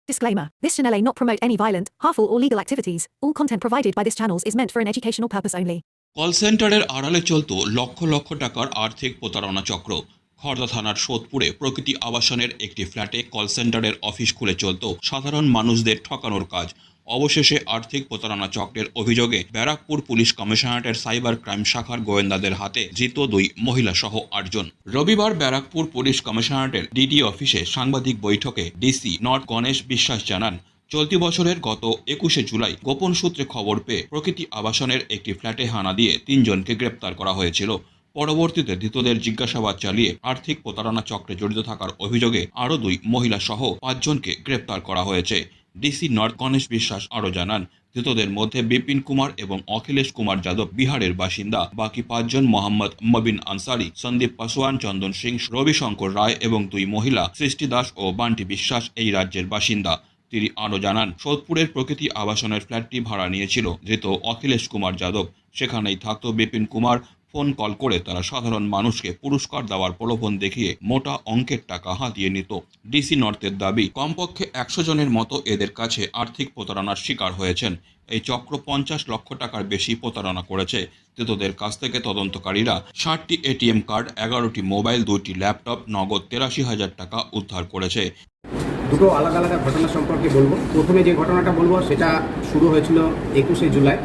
Disclaimer. This channel may not promote any violent, harmful or legal activities. All content provided by this channel is meant for an educational purpose only. Call সেন্টারের আড়ালে চলত লক্ষ লক্ষ টাকার আর্থিক প্রতারণা চক্র। খড়দা থানার সোদপুরে প্রকৃতি আবাসনের একটি ফ্ল্যাটে কল সেন্টারের অফিস খুলে চলত সাধারণ মানুষদের ঠকানোর কাজ। অবশেষে আর্থিক প্রতারণা চক্রের অভিযোগে ব্যারাকপুর পুলিশ কমিশনারেটের সাইবার ক্রাইম শাখার গোয়েন্দাদের হাতে ধৃত 2 মহিলা সহ 8 জন। রবিবার ব্যারাকপুর পুলিশ কমিশনারেটের ডিডি অফিসে সাংবাদিক বৈঠকে ডিসি নর্থ গণেশ বিশ্বাস জানান, চলতি বছরের গত 21শে জুলাই গোপন সূত্রে খবর পেয়ে প্রকৃতি আবাসনের একটি ফ্ল্যাটে হানা দিয়ে 3 জনকে গ্রেপ্তার করা হয়েছিল। পরবর্তীতে ধৃতদের জিজ্ঞাসাবাদ চালিয়ে আর্থিক প্রতারণা চক্রে জড়িত থাকার অভিযোগে আরও 2 মহিলা সহ 5 জনকে গ্রেপ্তার করা হয়েছে। ডিসি নর্থ গণেশ বিশ্বাস আরও জানান, ধৃতদের মধ্যে বিপিন কুমার এবং অখিলেশ কুমার যাদব বিহারের বাসিন্দা। বাকি 5 জন মোহাম্মদ মবিন আনসারি, সন্দীপ পাসওয়ান, চন্দন সিং, রবিশঙ্কর রায় এবং 2 মহিলা সৃষ্টি দাস ও বান্টি বিশ্বাস এই রাজ্যের বাসিন্দা। তিনি আরও জানান, সোদপুরের প্রকৃতি আবাসনের ফ্ল্যাটটি ভাড়া নিয়েছিল ধৃত অখিলেশ কুমার যাদব। সেখানেই থাকত বিপিন কুমার। ফোন কল করে তারা সাধারণ মানুষকে পুরস্কার দেওয়ার প্রলোভন দেখিয়ে মোটা অঙ্কের টাকা হাতিয়ে নিত। ডিসি নর্থের দাবি, কমপক্ষে 100 জনের মতো এদের কাছে আর্থিক প্রতারণার শিকার হয়েছেন। এই চক্র 50 লক্ষ টাকার বেশি প্রতারণা করেছে। ধৃতদের কাছ থেকে তদন্তকারীরা 60টি এটিএম কার্ড, 11টি মোবাইল, 2টি ল্যাপটপ, নগদ 83,000 টাকা উদ্ধার করেছে। দুটো আলাদা আলাদা ঘটনা সম্পর্কে বলবো। প্রথমে যে ঘটনাটা বলবো সেটা শুরু হয়েছিল 21শে জুলাই।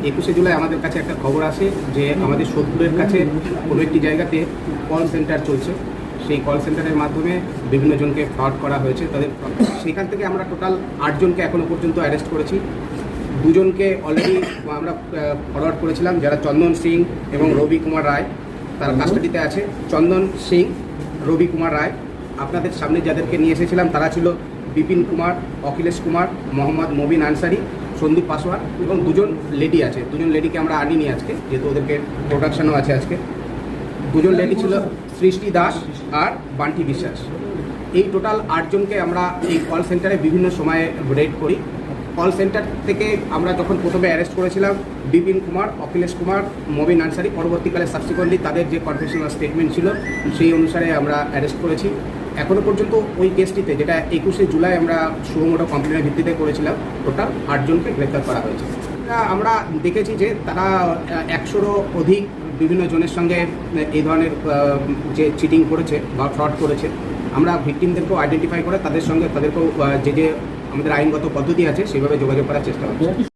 21শে জুলাই আমাদের কাছে একটা খবর আসে যে আমাদের সোদপুরের কাছে কোনো একটি জায়গাতে কল সেন্টার চলছে। সেই কল সেন্টারের মাধ্যমে বিভিন্ন জনকে ফ্রড করা হয়েছে। তাদের সেখান থেকে আমরা টোটাল 8 জনকে এখনও পর্যন্ত অ্যারেস্ট করেছি। 2 জনকে অলরেডি আমরা ফরওয়ার্ড করেছিলাম, যারা চন্দন সিং এবং রবি কুমার রায়, তার কাস্টাডিতে আছে। চন্দন সিং, রবি কুমার রায়, আপনাদের সামনে যাদেরকে নিয়ে এসেছিলাম তারা ছিল বিপিন কুমার, অখিলেশ কুমার, মোহাম্মদ মবিন আনসারি, সন্দীপ পাসওয়ান এবং 2 জন লেডি আছে। 2 জন লেডিকে আমরা আনিনি আজকে, যেহেতু ওদেরকে প্রোডাকশনও আছে আজকে। 2 জন লেডি ছিল সৃষ্টি দাস আর বান্টি বিশ্বাস। এই টোটাল 8 জনকে আমরা এই কল সেন্টারে বিভিন্ন সময়ে রেড করি। কল সেন্টার থেকে আমরা যখন প্রথমে অ্যারেস্ট করেছিলাম বিপিন কুমার, অখিলেশ কুমার, মবিন আনসারি, পরবর্তীকালে সাবসিকুয়েন্টলি তাদের যে কনফেশনাল স্টেটমেন্ট ছিল সেই অনুসারে আমরা অ্যারেস্ট করেছি। এখনও পর্যন্ত ওই কেসটিতে, যেটা 21শে জুলাই আমরা সুমোটো কমপ্লেনের ভিত্তিতে করেছিলাম, টোটাল 8 জনকে গ্রেপ্তার করা হয়েছে। আমরা দেখেছি যে তারা 100রও অধিক বিভিন্ন জনের সঙ্গে এই ধরনের যে চিটিং করেছে বা ফ্রড করেছে। আমরা ভিকটিমদেরকেও আইডেন্টিফাই করে তাদেরকেও যে আমাদের আইনগত পদ্ধতি আছে সেভাবে যোগাযোগ করার চেষ্টা করছি।